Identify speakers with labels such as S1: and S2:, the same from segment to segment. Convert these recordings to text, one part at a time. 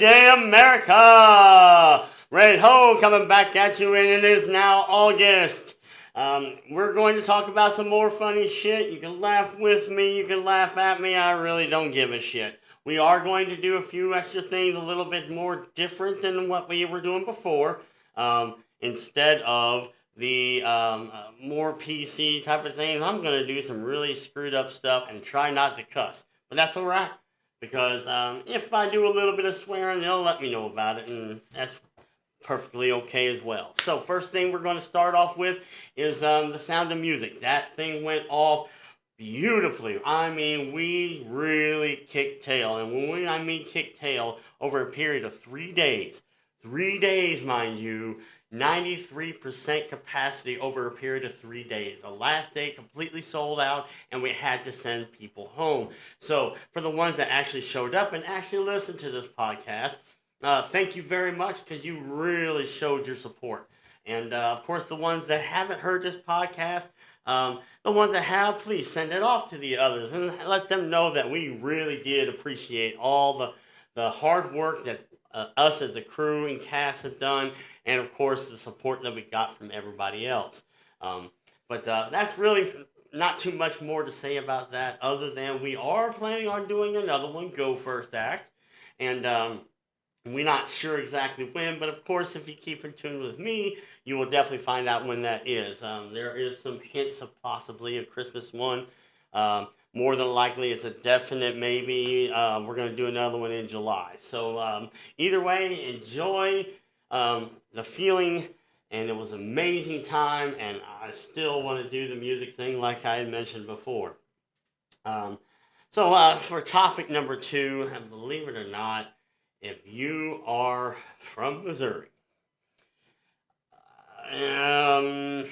S1: day, America! Red Ho coming back at you, and it is now August. We're going to talk about some more funny shit. You can laugh with me, you can laugh at me. I really don't give a shit. We are going to do a few extra things a little bit more different than what we were doing before. Instead of the more PC type of things, I'm going to do some really screwed up stuff and try not to cuss. But that's alright, because if I do a little bit of swearing, they'll let me know about it, and that's perfectly okay as well. So first thing we're going to start off with is the sound of music. That thing went off beautifully. I mean, we really kicked tail, and I mean kicked tail, over a period of 3 days, mind you, 93% capacity over a period of 3 days. The last day completely sold out, and we had to send people home. So for the ones that actually showed up and actually listened to this podcast, thank you very much, because you really showed your support. And of course, the ones that haven't heard this podcast, the ones that have, please send it off to the others and let them know that we really did appreciate all the hard work that us as the crew and cast have done, and of course the support that we got from everybody else. But that's really not too much more to say about that, other than we are planning on doing another one, Go First Act, and we're not sure exactly when, but of course, if you keep in tune with me, you will definitely find out when that is. There is some hints of possibly a Christmas one. More than likely, it's a definite maybe. We're going to do another one in July. So either way, enjoy the feeling, and it was an amazing time, and I still want to do the music thing like I had mentioned before. Um, so for topic number two, and believe it or not, if you are from Missouri, um,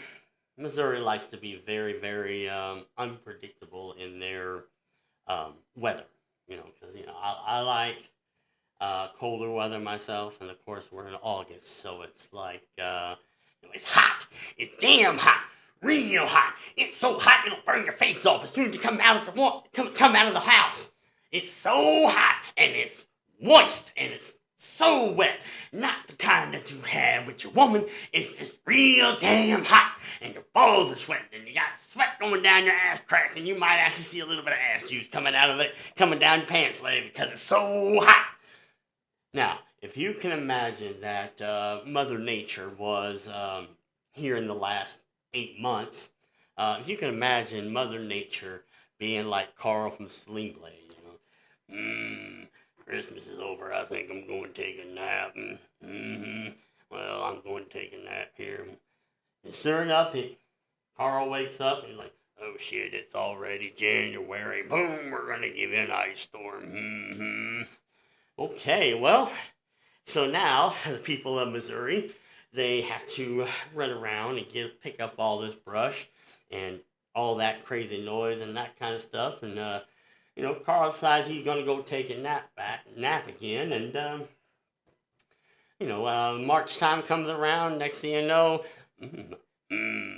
S1: Missouri likes to be very, very unpredictable in their weather. Because I like colder weather myself, and of course we're in August, so it's like it's hot. It's damn hot, real hot. It's so hot it'll burn your face off as soon as you come out of come out of the house. It's so hot, and it's moist, and it's so wet. Not the kind that you have with your woman. It's just real damn hot, and your balls are sweating, and you got sweat going down your ass crack, and you might actually see a little bit of ass juice coming down your pants leg, because it's so hot. Now, if you can imagine that Mother Nature was here in the last 8 months, if you can imagine Mother Nature being like Carl from Slingblade, Christmas is over. I think I'm going to take a nap. Well, I'm going to take a nap here. And sure enough, Carl wakes up and he's like, oh shit, it's already January. Boom, we're going to give you an ice storm. Okay, well, so now the people of Missouri, they have to run around and pick up all this brush and all that crazy noise and that kind of stuff. And Carl decides he's gonna go take a nap again. And March time comes around. Next thing you know,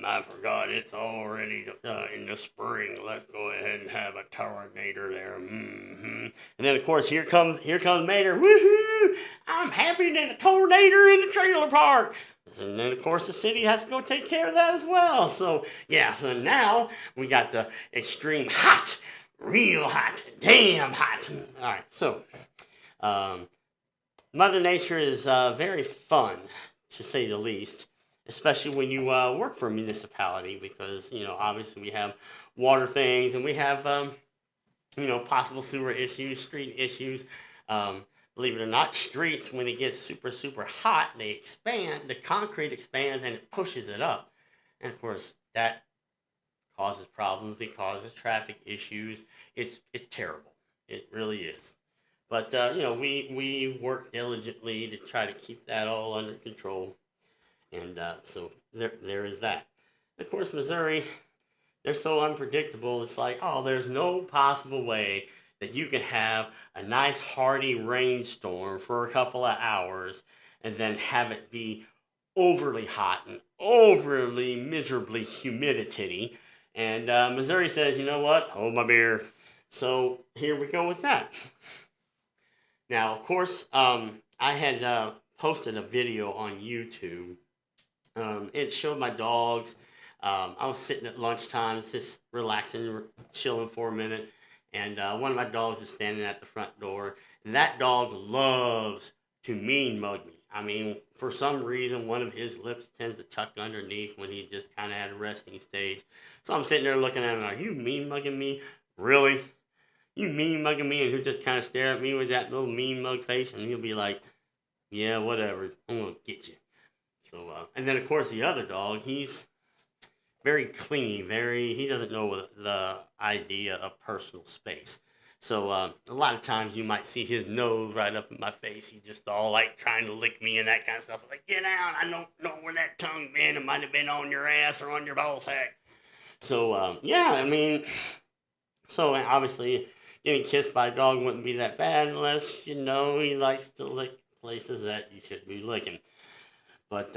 S1: I forgot it's already in the spring. Let's go ahead and have a tornado there. And then of course here comes Mater. Woohoo! I'm happy than a tornado in the trailer park. And then of course the city has to go take care of that as well. So yeah, so now we got the extreme hot, real hot, damn hot. All right, so Mother Nature is very fun, to say the least, especially when you work for a municipality, because obviously we have water things, and we have possible sewer issues, street issues. Believe it or not, streets, when it gets super super hot, they expand, the concrete expands and it pushes it up, and of course that causes problems. It causes traffic issues. It's terrible. It really is. But we work diligently to try to keep that all under control. And so there is that. Of course, Missouri, they're so unpredictable. It's like, oh, there's no possible way that you can have a nice hearty rainstorm for a couple of hours and then have it be overly hot and overly miserably humidity. And Missouri says, you know what? Hold my beer. So here we go with that. Now, of course, I had posted a video on YouTube. It showed my dogs. I was sitting at lunchtime, just relaxing, chilling for a minute, and one of my dogs is standing at the front door. And that dog loves to mean mug me. I mean, for some reason, one of his lips tends to tuck underneath when he just kind of at a resting stage. So I'm sitting there looking at him, are you mean mugging me? Really? You mean mugging me? And he'll just kind of stare at me with that little mean mug face, and he'll be like, yeah, whatever, I'm gonna get you. So, and then of course the other dog, he's very clingy, he doesn't know the idea of personal space. So, a lot of times you might see his nose right up in my face. He's just all like trying to lick me and that kind of stuff. Like, get down! I don't know where that tongue been. It might have been on your ass or on your ball sack. So, yeah, I mean, so obviously getting kissed by a dog wouldn't be that bad unless you know he likes to lick places that you should be licking. But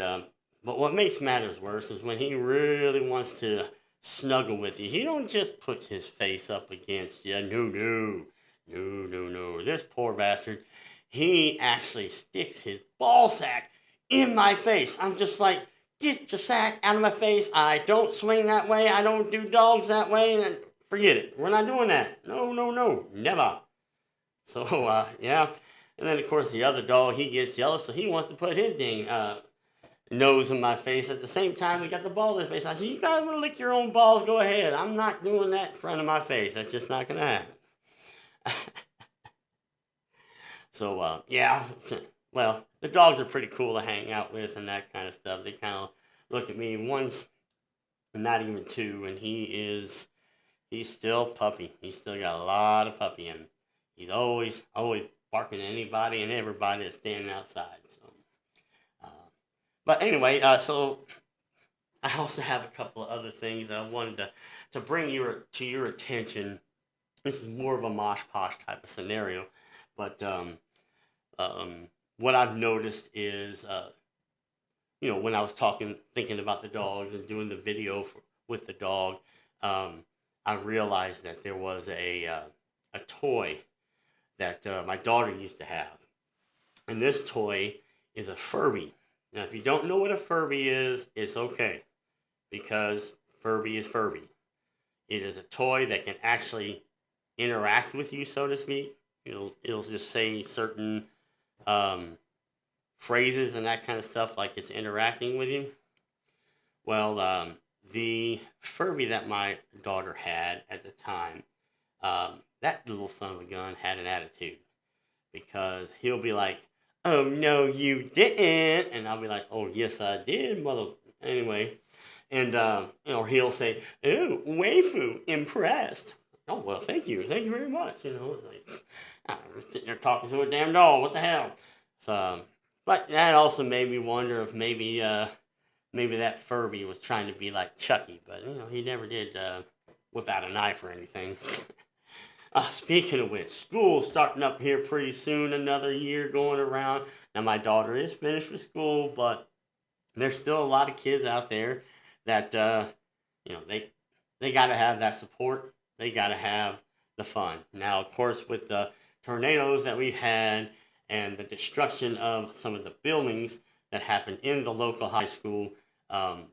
S1: what makes matters worse is when he really wants to snuggle with you. He don't just put his face up against you. No, no, no, no, no. This poor bastard, he actually sticks his ball sack in my face. I'm just like, get your sack out of my face. I don't swing that way. I don't do dogs that way. And forget it. We're not doing that. No, no, no, never. So yeah. And then of course the other dog, he gets jealous, so he wants to put his dang nose in my face. At the same time, he got the balls in his face. I said, you guys want to lick your own balls? Go ahead. I'm not doing that in front of my face. That's just not going to happen. So, yeah. Well, the dogs are pretty cool to hang out with and that kind of stuff. They kind of look at me. One's not even two, and he's still puppy. He's still got a lot of puppy in him. He's always barking at anybody and everybody that's standing outside. So, uh, but anyway, so I also have a couple of other things that I wanted to bring to your attention. This is more of a mosh posh type of scenario, but what I've noticed is, when I was thinking about the dogs and doing the video with the dog, um, I realized that there was a toy that my daughter used to have, and this toy is a Furby. Now, if you don't know what a Furby is, it's okay because Furby is Furby. It is a toy that can actually interact with you, so to speak. It'll just say certain um, phrases and that kind of stuff like it's interacting with you. Well, the Furby that my daughter had at the time, that little son of a gun had an attitude because he'll be like, "Oh no, you didn't," and I'll be like, "Oh yes, I did, mother." Anyway, and he'll say, "Oh, waifu, impressed." Oh well, thank you very much. It's like I'm sitting there talking to a damn dog. What the hell? So, but that also made me wonder if maybe that Furby was trying to be like Chucky, but he never did whip out a knife or anything. Speaking of which, school's starting up here pretty soon. Another year going around. Now my daughter is finished with school, but there's still a lot of kids out there that they got to have that support. They got to have the fun. Now, of course, with the tornadoes that we've had and the destruction of some of the buildings that happened in the local high school,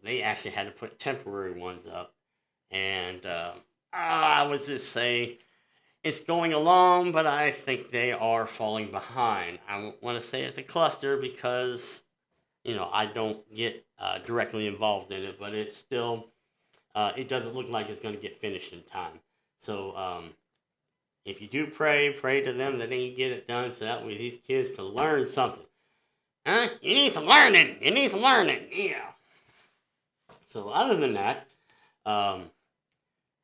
S1: they actually had to put temporary ones up. And I would just say it's going along, but I think they are falling behind. I don't want to say it's a cluster because I don't get directly involved in it, but it's still, it doesn't look like it's going to get finished in time. So if you do pray to them that they can get it done so that way these kids can learn something. Huh? You need some learning. You need some learning. Yeah. So other than that, um,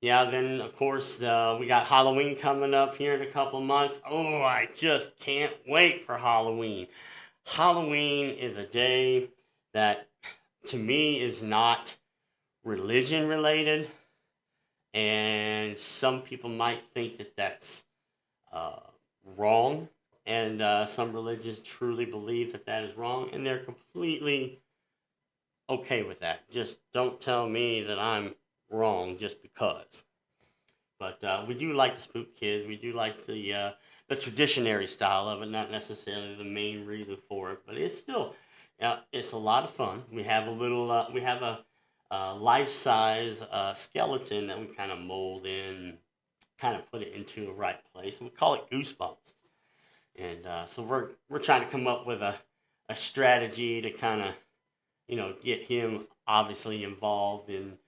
S1: yeah, then of course we got Halloween coming up here in a couple months. Oh, I just can't wait for Halloween. Halloween is a day that to me is not religion related, and some people might think that that's uh, wrong, and some religions truly believe that that is wrong, and they're completely okay with that. Just don't tell me that I'm wrong just because. But we do like to spook kids. We do like the traditionary style of it, not necessarily the main reason for it, but it's still it's a lot of fun. We have a life-size skeleton that we kind of mold in, kind of put it into a right place. We call it Goosebumps, and so we're trying to come up with a strategy to kind of get him obviously involved in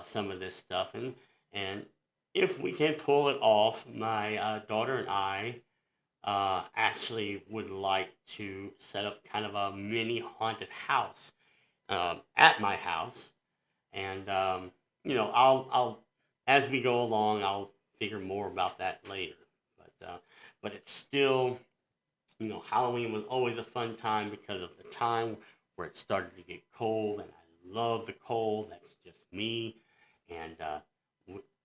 S1: some of this stuff, and if we can pull it off, my daughter and I actually would like to set up kind of a mini haunted house at my house, and I'll as we go along, I'll figure more about that later. But it's still, Halloween was always a fun time because of the time where it started to get cold, and I love the cold. That's just me, and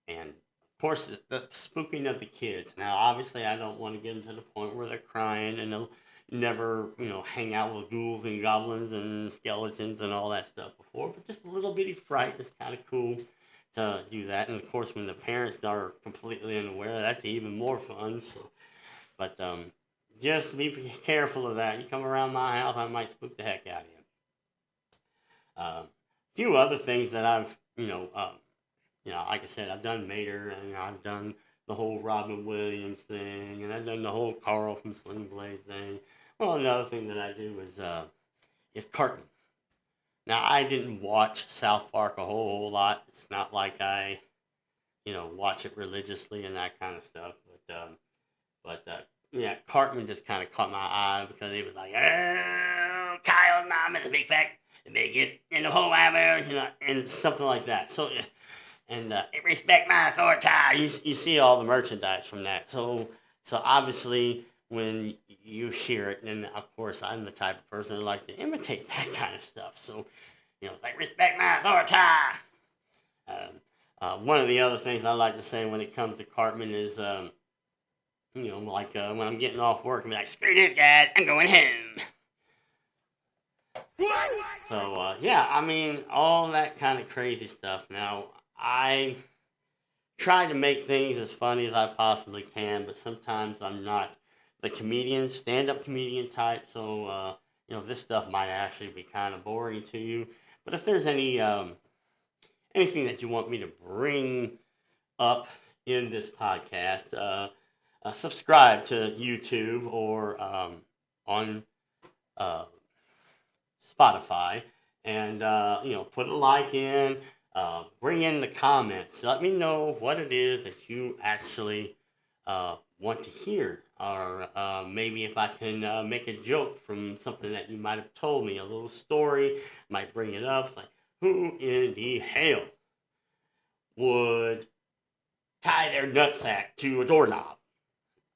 S1: and of course the spooking of the kids. Now, obviously, I don't want to get them to the point where they're crying and they'll never, hang out with ghouls and goblins and skeletons and all that stuff before, but just a little bitty fright is kind of cool to do that. And of course, when the parents are completely unaware, that's even more fun. So, but just be careful of that. You come around my house, I might spook the heck out of you. A few other things that I've, like I said, I've done Mater, and I've done the whole Robin Williams thing, and I've done the whole Carl from Slingblade thing. Well, another thing that I do is cartoon. Now, I didn't watch South Park a whole lot. It's not like I, watch it religiously and that kind of stuff. But yeah, Cartman just kind of caught my eye because he was like, "Oh, Kyle's mom is a big fat bigot in the whole hour," and something like that. So, yeah, and respect my authority. You see all the merchandise from that. So obviously, when you hear it, and of course, I'm the type of person who likes to imitate that kind of stuff. So, it's like, respect my authority. One of the other things I like to say when it comes to Cartman is, like when I'm getting off work, I'm like, screw this guy, I'm going home. So, yeah, I mean, all that kind of crazy stuff. Now, I try to make things as funny as I possibly can, but sometimes I'm not the comedian, stand-up comedian type, so, this stuff might actually be kind of boring to you. But if there's anything that you want me to bring up in this podcast, subscribe to YouTube or on uh, Spotify, and put a like in. Bring in the comments. Let me know what it is that you actually want to hear, or maybe if I can make a joke from something that you might have told me, a little story, might bring it up. Like, who in the hell would tie their nutsack to a doorknob?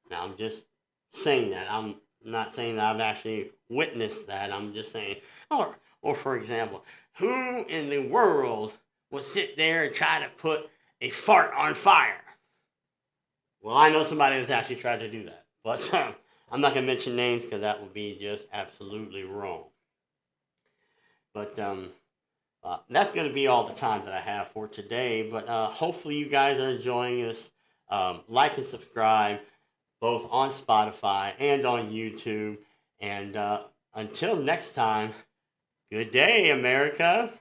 S1: Now, I'm just saying that. I'm not saying that I've actually witnessed that. I'm just saying, or for example, who in the world would sit there and try to put a fart on fire? Well, I know somebody that's actually tried to do that, but I'm not going to mention names because that would be just absolutely wrong. But that's going to be all the time that I have for today. But hopefully, you guys are enjoying this. Like and subscribe both on Spotify and on YouTube. And until next time, good day, America.